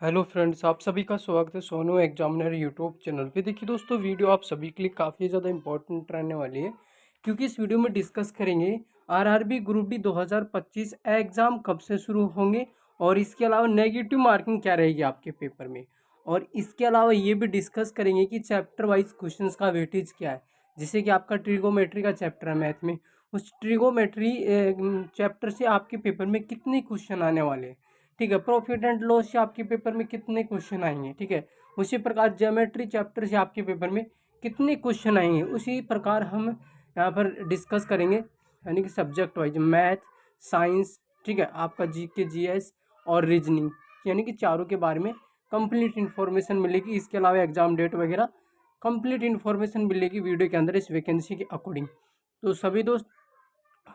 Hello friends, आप सभी का स्वागत है सोनू एग्जामिनर यूट्यूब चैनल पे। देखिए दोस्तों, वीडियो आप सभी के लिए काफ़ी ज़्यादा इंपॉर्टेंट रहने वाली है, क्योंकि इस वीडियो में डिस्कस करेंगे आरआरबी ग्रुप डी 2025 एग्ज़ाम कब से शुरू होंगे और इसके अलावा नेगेटिव मार्किंग क्या रहेगी आपके पेपर में। और इसके अलावा ये भी डिस्कस करेंगे कि चैप्टर वाइज क्वेश्चन का वेटेज क्या है। जैसे कि आपका ट्रिगोमेट्री का चैप्टर है मैथ में, उस ट्रिगोमेट्री चैप्टर से आपके पेपर में कितने क्वेश्चन आने वाले हैं। ठीक है, प्रॉफिट एंड लॉस से आपके पेपर में कितने क्वेश्चन आएंगे। ठीक है, उसी प्रकार ज्योमेट्री चैप्टर से आपके पेपर में कितने क्वेश्चन आएंगे, उसी प्रकार हम यहाँ पर डिस्कस करेंगे, यानी कि सब्जेक्ट वाइज मैथ, साइंस, ठीक है, आपका जीके, जीएस और रीजनिंग, यानी कि चारों के बारे में कंप्लीट इन्फॉर्मेशन मिलेगी। इसके अलावा एग्जाम डेट वगैरह कंप्लीट इन्फॉर्मेशन मिलेगी वीडियो के अंदर इस वैकेंसी के अकॉर्डिंग। तो सभी दोस्त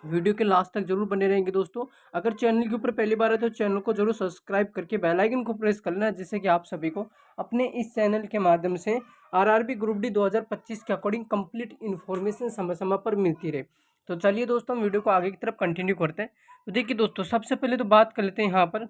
वीडियो के लास्ट तक जरूर बने रहेंगे दोस्तों। अगर चैनल के ऊपर पहली बार है तो चैनल को जरूर सब्सक्राइब करके बेल आइकन को प्रेस कर लेना, जिससे कि आप सभी को अपने इस चैनल के माध्यम से आरआरबी ग्रुप डी 2025 के अकॉर्डिंग कंप्लीट इन्फॉर्मेशन समय समय पर मिलती रहे। तो चलिए दोस्तों, हम वीडियो को आगे की तरफ कंटिन्यू करते हैं। तो देखिए दोस्तों, सबसे पहले तो बात कर लेते हैं यहाँ पर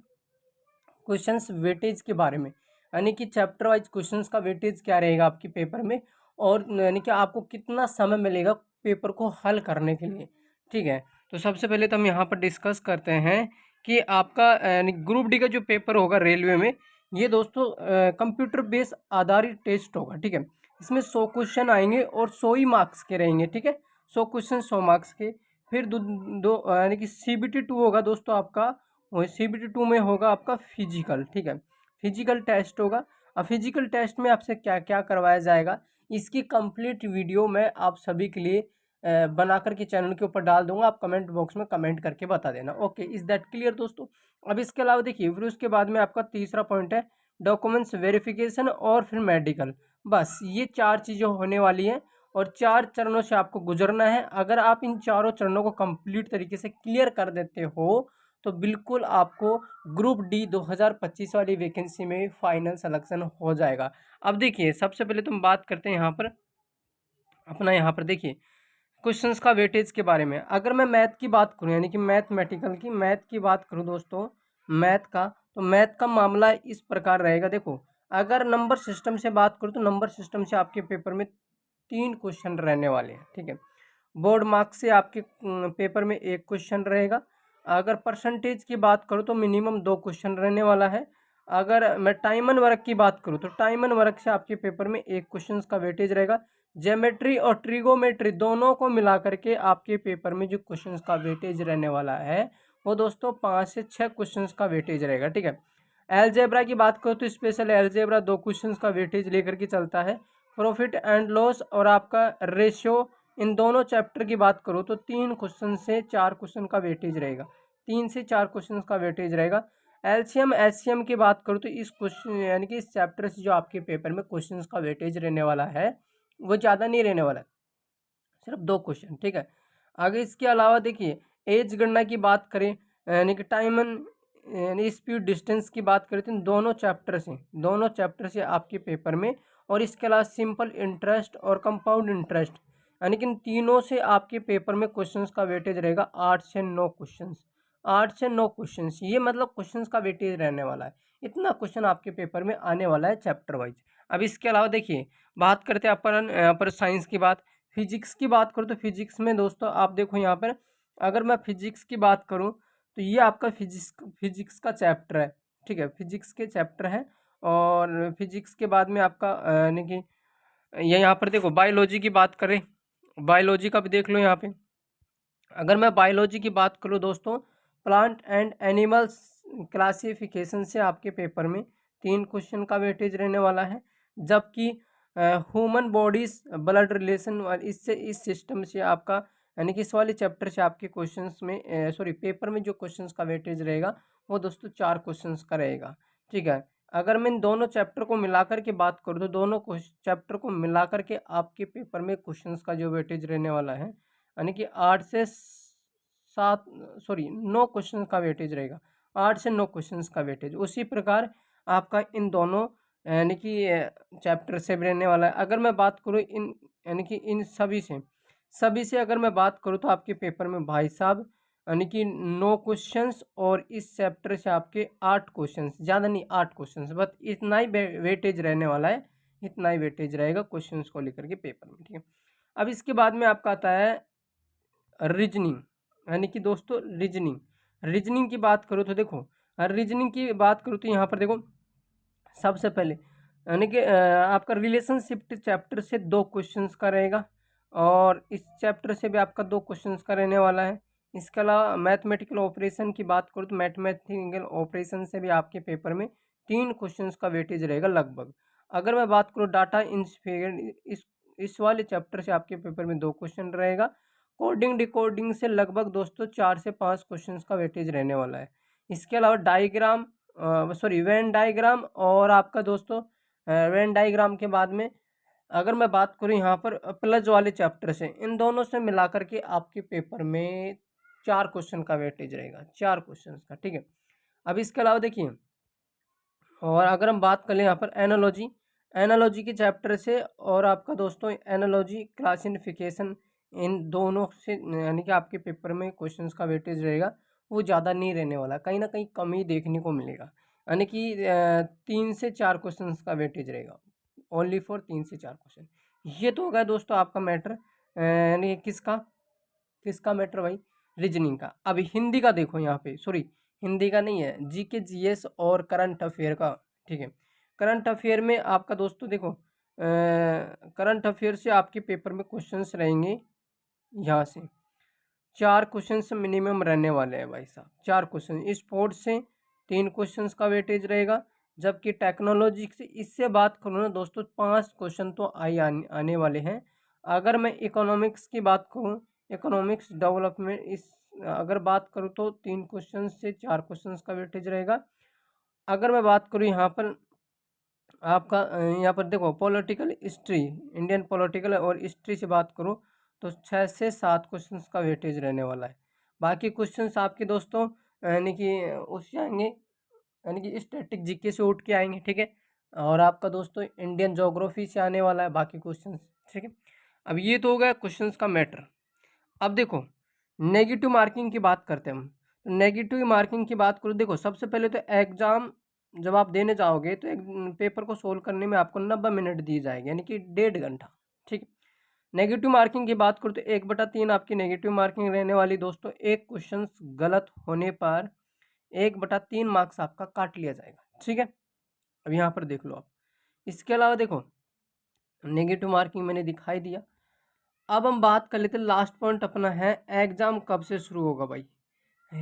क्वेश्चंस वेटेज के बारे में, यानी कि चैप्टर वाइज क्वेश्चंस का वेटेज क्या रहेगा आपके पेपर में, और यानी कि आपको कितना समय मिलेगा पेपर को हल करने के लिए। ठीक है, तो सबसे पहले तो हम यहाँ पर डिस्कस करते हैं कि आपका यानी ग्रुप डी का जो पेपर होगा रेलवे में, ये दोस्तों कंप्यूटर बेस्ड आधारित टेस्ट होगा। ठीक है, इसमें 100 क्वेश्चन आएंगे और 100 ही मार्क्स के रहेंगे। ठीक है, 100 क्वेश्चन 100 मार्क्स के। फिर दो दो यानी कि CBT 2 होगा दोस्तों आपका, वही CBT 2 में होगा आपका फिजिकल। ठीक है, फिजिकल टेस्ट होगा। अब फिजिकल टेस्ट में आपसे क्या क्या करवाया जाएगा, इसकी कंप्लीट वीडियो मैं आप सभी के लिए बना करके चैनल के ऊपर डाल दूंगा। आप कमेंट बॉक्स में कमेंट करके बता देना। ओके, इज दैट क्लियर दोस्तों। अब इसके अलावा देखिए, फिर उसके बाद में आपका तीसरा पॉइंट है डॉक्यूमेंट्स वेरिफिकेशन और फिर मेडिकल। बस ये चार चीज़ें होने वाली हैं और चार चरणों से आपको गुजरना है। अगर आप इन चारों चरणों को कंप्लीट तरीके से क्लियर कर देते हो तो बिल्कुल आपको ग्रुप डी 2025 वाली वैकेंसी में फाइनल सिलेक्शन हो जाएगा। अब देखिए, सबसे पहले तुम बात करते हैं यहाँ पर अपना, यहाँ पर देखिए क्वेश्चंस का वेटेज के बारे में। अगर मैं मैथ की बात करूँ, यानी कि मैथमेटिकल की मैथ की बात करूँ दोस्तों, मैथ का, तो मैथ का मामला इस प्रकार रहेगा। देखो, अगर नंबर सिस्टम से बात करूँ तो नंबर सिस्टम से आपके पेपर में 3 क्वेश्चन रहने वाले हैं। ठीक है, बोर्ड मार्क्स से आपके पेपर में 1 क्वेश्चन रहेगा। अगर परसेंटेज की बात करूँ तो मिनिमम 2 क्वेश्चन रहने वाला है। अगर मैं टाइम एंड वर्क की बात करूँ तो टाइम एंड वर्क से आपके पेपर में 1 क्वेश्चन का वेटेज रहेगा। ज्योमेट्री और ट्रिगोमेट्री दोनों को मिला करके आपके पेपर में जो क्वेश्चंस का वेटेज रहने वाला है वो दोस्तों 5 से 6 क्वेश्चंस का वेटेज रहेगा। ठीक है, एलजेब्रा की बात करो तो स्पेशल एलजेब्रा 2 क्वेश्चंस का वेटेज लेकर के चलता है। प्रॉफिट एंड लॉस और आपका रेशियो, इन दोनों चैप्टर की बात करो तो 3 क्वेश्चन से 4 क्वेश्चन का वेटेज रहेगा। 3 से 4 क्वेश्चन का वेटेज रहेगा। एलसीएम एचसीएम की बात करो तो इस क्वेश्चन यानी कि इस चैप्टर से जो आपके पेपर में क्वेश्चन का वेटेज रहने वाला है वो ज़्यादा नहीं रहने वाला है, सिर्फ 2 क्वेश्चन। ठीक है, आगे इसके अलावा देखिए, एज गणना की बात करें, यानी कि टाइम एंड यानी स्पीड डिस्टेंस की बात करें तो इन दोनों चैप्टर से आपके पेपर में, और इसके अलावा सिंपल इंटरेस्ट और कंपाउंड इंटरेस्ट, यानी कि इन तीनों से आपके पेपर में क्वेश्चंस का वेटेज रहेगा 8 से 9 क्वेश्चंस। 8 से 9 क्वेश्चंस, ये मतलब क्वेश्चंस का वेटेज रहने वाला है। इतना क्वेश्चन आपके पेपर में आने वाला है चैप्टर वाइज। अब इसके अलावा देखिए, बात करते हैं अपन यहाँ पर साइंस की बात। फिजिक्स की बात करूँ तो फिजिक्स में दोस्तों आप देखो यहाँ पर, अगर मैं फिजिक्स की बात करूँ तो ये आपका फिजिक्स का चैप्टर है। ठीक है, फिजिक्स के चैप्टर है। और फिजिक्स के बाद में आपका यानी कि ये यहाँ पर देखो बायोलॉजी की बात करें, बायोलॉजी का भी देख लो यहाँ पे। अगर मैं बायोलॉजी की बात करूँ दोस्तों, प्लांट एंड एनिमल्स क्लासिफिकेशन से आपके पेपर में 3 क्वेश्चन का वेटेज रहने वाला है। जबकि ह्यूमन बॉडीज ब्लड रिलेशन इससे इस सिस्टम से आपका, यानी कि इस वाले चैप्टर से आपके क्वेश्चंस में सॉरी पेपर में जो क्वेश्चंस का वेटेज रहेगा वो दोस्तों 4 क्वेश्चंस का रहेगा। ठीक है, अगर मैं इन दोनों चैप्टर को मिलाकर के बात करूँ तो दोनों चैप्टर को मिलाकर के आपके पेपर में क्वेश्चंस का जो वेटेज रहने वाला है, यानी कि 9 क्वेश्चन का वेटेज रहेगा। 8 से 9 क्वेश्चन का वेटेज, उसी प्रकार आपका इन दोनों यानी कि चैप्टर से भी रहने वाला है। अगर मैं बात करूँ इन यानी कि इन सभी से अगर मैं बात करूँ तो आपके पेपर में भाई साहब यानी कि 9 क्वेश्चंस, और इस चैप्टर से आपके 8 क्वेश्चंस, ज़्यादा नहीं 8 क्वेश्चंस, बस इतना ही वेटेज रहने वाला है, इतना ही वेटेज रहेगा क्वेश्चंस को लेकर के पेपर में, ठीक है। अब इसके बाद में आपका आता है रीजनिंग, यानी कि दोस्तों रीजनिंग की बात करो तो देखो, रीजनिंग की बात करो तो यहाँ पर देखो सबसे पहले यानी कि आपका रिलेशनशिप चैप्टर से 2 क्वेश्चंस का रहेगा, और इस चैप्टर से भी आपका 2 क्वेश्चंस का रहने वाला है। इसके अलावा मैथमेटिकल ऑपरेशन की बात करो तो मैथमेटिकल ऑपरेशन से भी आपके पेपर में 3 क्वेश्चंस का वेटेज रहेगा लगभग। अगर मैं बात करूँ डाटा इंफिगर, इस वाले चैप्टर से आपके पेपर में 2 क्वेश्चन रहेगा। कोडिंग डिकोडिंग से लगभग दोस्तों 4 से 5 क्वेश्चंस का वेटेज रहने वाला है। इसके अलावा डायग्राम, सॉरी वेन डायग्राम, और आपका दोस्तों वेन डायग्राम के बाद में अगर मैं बात करूँ यहाँ पर प्लस वाले चैप्टर से, इन दोनों से मिलाकर के आपके पेपर में 4 क्वेश्चन का वेटेज रहेगा, 4 क्वेश्चन का, ठीक है। अब इसके अलावा देखिए, और अगर हम बात करें यहाँ पर एनालॉजी के चैप्टर से, और आपका दोस्तों एनालॉजी क्लासिफिकेशन, इन दोनों से यानी कि आपके पेपर में क्वेश्चंस का वेटेज रहेगा वो ज़्यादा नहीं रहने वाला, कहीं ना कहीं कम ही देखने को मिलेगा, यानी कि 3 से 4 क्वेश्चंस का वेटेज रहेगा, ओनली फॉर 3 से 4 क्वेश्चन। ये तो हो गया दोस्तों आपका मैटर, यानी किसका किसका मैटर भाई, रीजनिंग का। अब हिंदी का देखो यहाँ पे, सॉरी हिंदी का नहीं है, जीके जीएस और करंट अफेयर का, ठीक है। करंट अफेयर में आपका दोस्तों देखो, करंट अफेयर से आपके पेपर में क्वेश्चंस रहेंगे यहाँ से 4 क्वेश्चंस मिनिमम रहने वाले हैं भाई साहब, 4 क्वेश्चन। स्पोर्ट्स से 3 क्वेश्चंस का वेटेज रहेगा, जबकि टेक्नोलॉजी से इससे बात करूँ ना दोस्तों 5 क्वेश्चन तो आने वाले हैं। अगर मैं इकोनॉमिक्स की बात करूँ, इकोनॉमिक्स डेवलपमेंट, इस अगर बात करूँ तो 3 क्वेश्चन से 4 क्वेश्चन का वेटेज रहेगा। अगर मैं बात करूँ यहाँ पर आपका यहाँ पर देखो पॉलिटिकल हिस्ट्री, इंडियन पॉलिटिकल और हिस्ट्री से बात करूँ तो 6 से 7 क्वेश्चंस का वेटेज रहने वाला है। बाकी क्वेश्चंस आपके दोस्तों यानी कि उससे आएंगे, यानी कि स्टैटिक जीके से उठ के आएंगे, ठीक है। और आपका दोस्तों इंडियन ज्योग्राफी से आने वाला है बाकी क्वेश्चंस, ठीक है। अब ये तो हो गया क्वेश्चंस का मैटर। अब देखो नेगेटिव मार्किंग की बात करते हैं हम। नेगेटिव मार्किंग की बात करो, देखो सबसे पहले तो एग्जाम जब आप देने जाओगे तो एक पेपर को सोल्व करने में आपको 90 मिनट दी जाएगी, यानी कि 1.5 घंटा, ठीक है। नेगेटिव मार्किंग की बात करो तो 1/3 आपकी नेगेटिव मार्किंग रहने वाली दोस्तों। एक क्वेश्चन गलत होने पर 1/3 मार्क्स आपका काट लिया जाएगा, ठीक है। अब यहाँ पर देख लो आप। इसके अलावा देखो नेगेटिव मार्किंग मैंने दिखाई दिया। अब हम बात कर लेते हैं, लास्ट पॉइंट अपना है एग्ज़ाम कब से शुरू होगा भाई,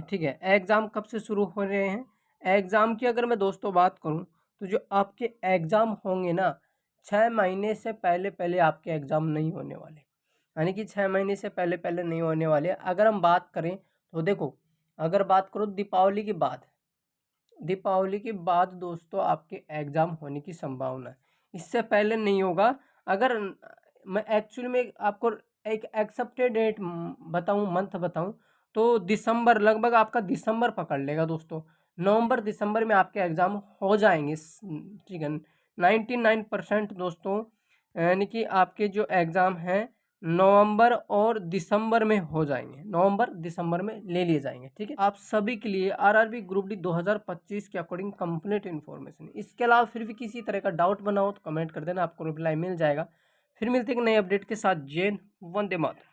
ठीक है। एग्ज़ाम कब से शुरू हो रहे हैं, एग्ज़ाम की अगर मैं दोस्तों बात करूं तो जो आपके एग्ज़ाम होंगे ना 6 महीने से पहले पहले आपके एग्ज़ाम नहीं होने वाले, यानी कि 6 महीने से पहले पहले नहीं होने वाले। अगर हम बात करें तो देखो, अगर बात करो दीपावली के बाद दोस्तों आपके एग्ज़ाम होने की संभावना है, इससे पहले नहीं होगा। अगर मैं एक्चुअली में आपको एक एक्सेप्टेड डेट बताऊं, मंथ बताऊं तो दिसंबर, लगभग आपका दिसंबर पकड़ लेगा दोस्तों। नवंबर दिसंबर में आपके एग्ज़ाम हो जाएंगे, ठीक है। 99% दोस्तों यानी कि आपके जो एग्ज़ाम हैं नवंबर और दिसंबर में हो जाएंगे, नवंबर दिसंबर में ले लिए जाएंगे, ठीक है। आप सभी के लिए आरआरबी ग्रुप डी 2025 के अकॉर्डिंग कंप्लीट इन्फॉर्मेशन। इसके अलावा फिर भी किसी तरह का डाउट बना हो तो कमेंट कर देना, आपको रिप्लाई मिल जाएगा। फिर मिलते हैं एक नए अपडेट के साथ। जय हिंद, वंदे मातरम।